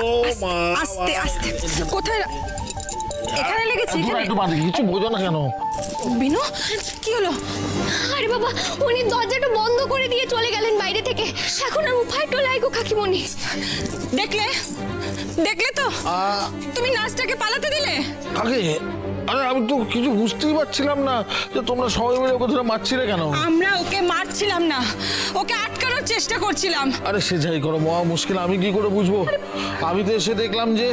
ও মা, আস্তে আস্তে কোথায় এখানে লেগেছে তোমরা এখানে? একটু বাঁধি, কিছু বোঝো না কেন? বিনু কি হলো? আরে বাবা, উনি দরজাটা বন্ধ করে দিয়ে চলে গেলেন বাইরে থেকে। এখন আর উপায় টোলাই গো কাকিমণি। দেখলে দেখলে তো তুমি নার্সটাকে পালাতে দিলে। কাকে? আরে আমি তো কিছু বুঝতেই পারছিলাম না যে তোমরা সবাই মিলে ওকে ধরে মারছিলে কেন। আমরা ওকে মারছিলাম না, ওকে আটকানোর চেষ্টা করছিলাম। আরে সে যাই করো, মহা মুশকিল, আমি কি করে বুঝবো? আমি তো এসে দেখলাম যে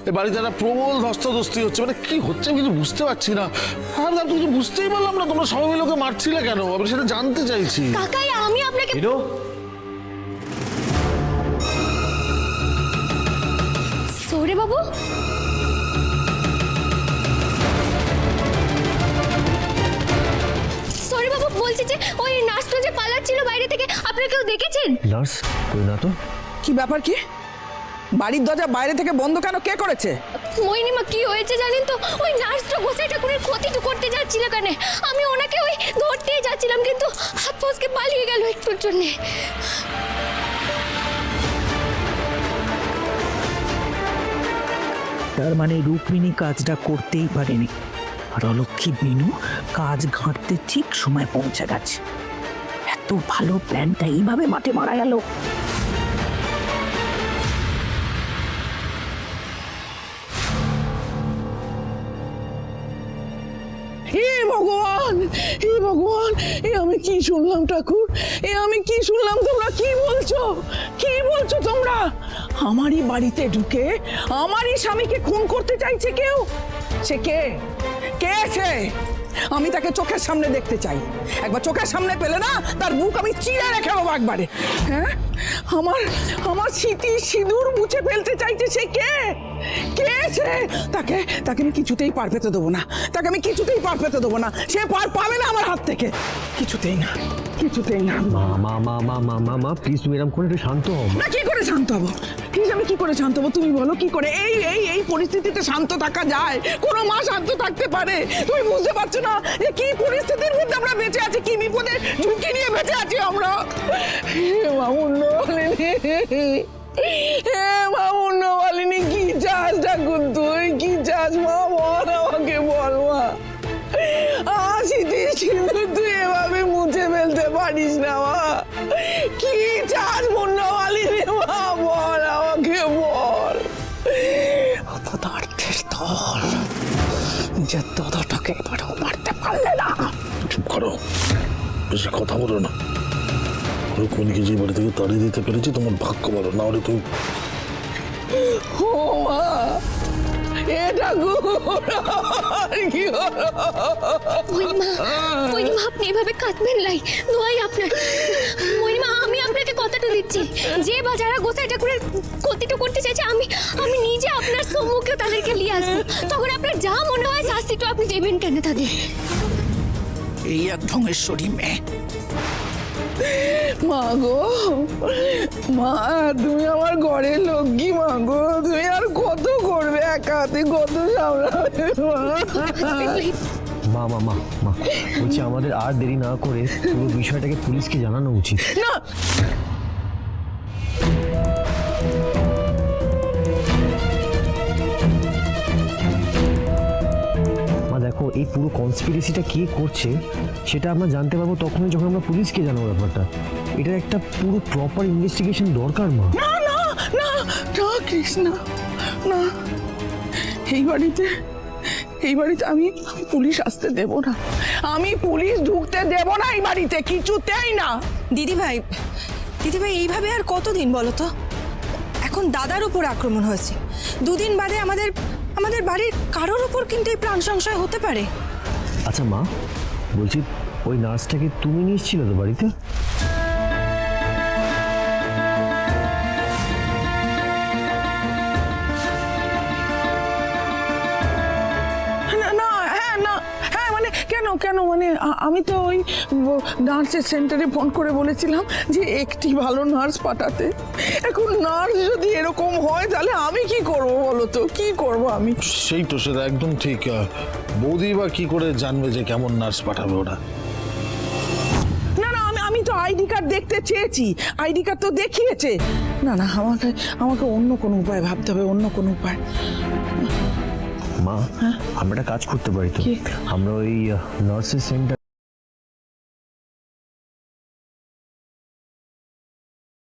এই বাড়িতে একটা প্রবল ধস্তাধস্তি হচ্ছে, মানে কি হচ্ছে আমি কিছু বুঝতে পারছি না। আমি তো কিছু বুঝতেই পারলাম না তোমরা সবাই মিলে ওকে মারছিলে কেন, আমি সেটা জানতে চাইছি। কাকাই আমি আপনাকে সরে বাবু। সরি বাবু, বলছি যে ওই নার্সটা যে পালাচ্ছিল বাইরে থেকে, আপনারা কেউ দেখেছেন? নার্স কই না তো। কি ব্যাপার? কি বাড়ির দরজা বাইরে থেকে বন্ধ কেন? কে করেছে? মইনিমা কি হয়েছে জানেন তো? ওই নার্সটা গোসাই ঠাকুরের ক্ষতিটা করতে যাচ্ছিল কেন, আমি ওনাকে ওই ধরতেই যাচ্ছিলাম, কিন্তু হাত ফসকে পালিয়ে গেল একটুর জন্যে। তার মানে রুক্মিণী কাজটা করতেই পারেনি, আর অলক্ষী বিনু কাজ ঘাঁটতে ঠিক সময় পৌঁছে গেছে। এত ভালো প্ল্যানটা এইভাবে মাঠে মারা গেল। হে ভগবান, হে ভগবান, এ আমি কি শুনলাম ঠাকুর? এ আমি কি শুনলাম? তোমরা কি বলছো? কি বলছো তোমরা? আমারই বাড়িতে ঢুকে আমারই স্বামীকে খুন করতে চাইছে কেউ? সে কে? কে সে? আমি তাকে চোখের সামনে দেখতে চাই। একবার চোখের সামনে পেলে না তার বুক আমি চিড়ে রেখে দেবো একবারে। হ্যাঁ, আমার আমার স্মৃতি সিঁদুর মুছে ফেলতে চাইছে সে কে? কে সে? তাকে তাকে আমি কিছুতেই পার পেতে দেবো না, তাকে আমি কিছুতেই পার পেতে দেবো না। সে পার পাবে না আমার হাত থেকে, কিছুতেই না, কিছুতেই না। মা মা মা মা মা মা মা প্লিজ তুমি এরকম করে একটু শান্ত হও। না, কি করে শান্ত হবো? প্লিজ, আমি কি করে শান্ত হবো? তুমি বলো কি করে এই এই এই পরিস্থিতিতে শান্ত থাকা যায়? কোনো মা শান্ত থাকতে পারে? তুমি বুঝতে পারছো না যে কি পরিস্থিতির মধ্যে আমরা বেঁচে আছি, কি বিপদের ঝুঁকি নিয়ে বেঁচে আছি আমরা। হে মামুন্ন বলিনি, হে মামুন্ন বলিনি, কি চাস ঠাকুর? তুই কি চাস মা? বল আমাকে, বল মা। আসিতে সিন্ধু তুই এভাবে মুছে ফেলতে পারিস না মা। কি চাস মুন্নমালিনী মা? বল আমাকে, বল। অপদার্থের দল, নিজের দাদাটাকে এবারেও মারতে পারলে না। চুপ করো, বেশি কথা বলো না। রুক্মিণীকে যে বাড়ি থেকে তাড়িয়ে দিতে পেরেছি তোমার ভাগ্য বলো, না হলে তুমি। ও মা, এ ঠাকুর কি হলো? মইনিমা আপনি এভাবে কাঁদবেন লাই, দোয়াই আপনার। মইনিমা আমি আপনাকে কথাটা দিচ্ছি, যে বা যারা গোসাই ঠাকুরের ক্ষতিটা করতে চাইছে, আমি আমি নিজে আপনার সম্মুখে তাদেরকে নিয়ে আসবো। তখন আপনার যা মনে হয় শাস্তিটা আপনি দেবেন কেন তাদের। এই এক ঢঙেশ্বরী মেয়ে। মা গো, মা তুমি আমার ঘরের লক্ষ্মী মা গো, তুমি আর কত করবে একা হাতে, কত সামলাবে মা? মা মা মা মা বলছি আমাদের আর দেরি না করে পুরো বিষয়টাকে পুলিশকে জানানো উচিত। না, মা দেখো, এই পুরো কনস্পিরেসিটা কে করছে সেটা আমরা জানতে পারবো তখনই যখন আমরা পুলিশকে জানাবো ব্যাপারটা। এটার একটা পুরো প্রপার ইনভেস্টিগেশন দরকার মা। না না না না কৃষ্ণ, না, এই বাড়িতে আমি পুলিশ আসতে দেব না, আমি পুলিশ ঢুকতে দেব না এই বাড়িতে, কিছুতেই না। দিদি ভাই এইভাবে আর কতদিন বলো তো? এখন দাদার উপর আক্রমণ হয়েছে, দুদিন বাদে আমাদের বাড়ির কারোর উপর কিন্তু এই প্রাণ সংশয় হতে পারে। আচ্ছা মা, বলছি ওই নার্সটাকে তুমি নিয়ে এসেছিলে তো বাড়িতে? কেন মানে আমি তো ওই নার্সের সেন্টারে ফোন করে বলেছিলাম যে একটি ভালো নার্স পাঠাতে। এখন নার্স যদি এরকম হয় তাহলে আমি কি করব বলো তো? কি করব আমি? সেই তো, সেটা একদম ঠিক। বৌদি বা কি করে জানবে যে কেমন নার্স পাঠাবে ওরা? না না, আমি তো আইডি কার্ড দেখতে চেয়েছি, আইডি কার্ড তো দেখিয়েছে। না না, আমাকে অন্য কোনো উপায় ভাবতে হবে, অন্য কোনো উপায়। মা আমরা একটা কাজ করতে পারি তো, কি? আমরা ওই নার্সের সেন্টার